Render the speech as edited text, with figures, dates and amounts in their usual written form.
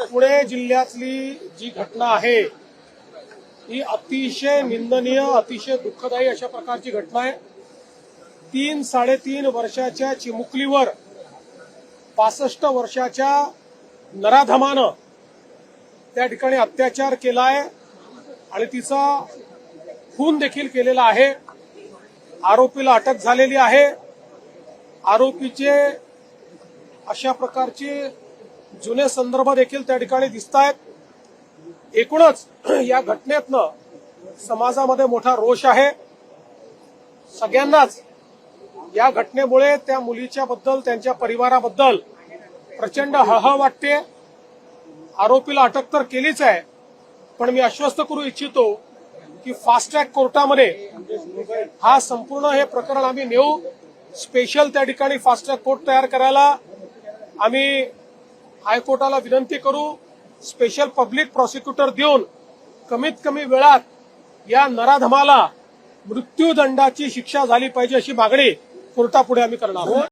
पुणे जिल्ह्यातली जी घटना आहे ही अतिशय निंदनीय, अतिशय दुःखदायी अशा प्रकारची घटना आहे। 3-3.5 वर्षाच्या चिमुकलीवर 65 वर्षाच्या नराधमानं त्या ठिकाणी अत्याचार केलाय आणि तिचा खून देखील केलेला आहे। आरोपीला अटक झालेली आहे। आरोपीचे अशा प्रकारचे जुने संदर्भ देखील त्या ठिकाणी दिसतायत। एकूणच या घटनेतनं समाजामध्ये मोठा रोष आहे। सगळ्यांनाच या घटनेमुळे त्या मुलीच्या बद्दल, त्यांच्या परिवाराबद्दल प्रचंड हळहळ वाटते। आरोपीला अटक तर केलीच आहे, पण मी आश्वस्त करू इच्छितो की फास्ट ट्रॅक कोर्टामध्ये हा संपूर्ण हे प्रकरण आम्ही नेऊ। स्पेशल त्या ठिकाणी फास्ट ट्रॅक कोर्ट तयार करायला आम्ही हायकोर्टाला विनंती करू। स्पेशल पब्लिक प्रॉसिक्युटर देऊन कमीत कमी वेळात या नराधमाला मृत्यूदंडाची शिक्षा झाली पाहिजे अशी मागणी कोर्टापुढे आम्ही करणार आहोत।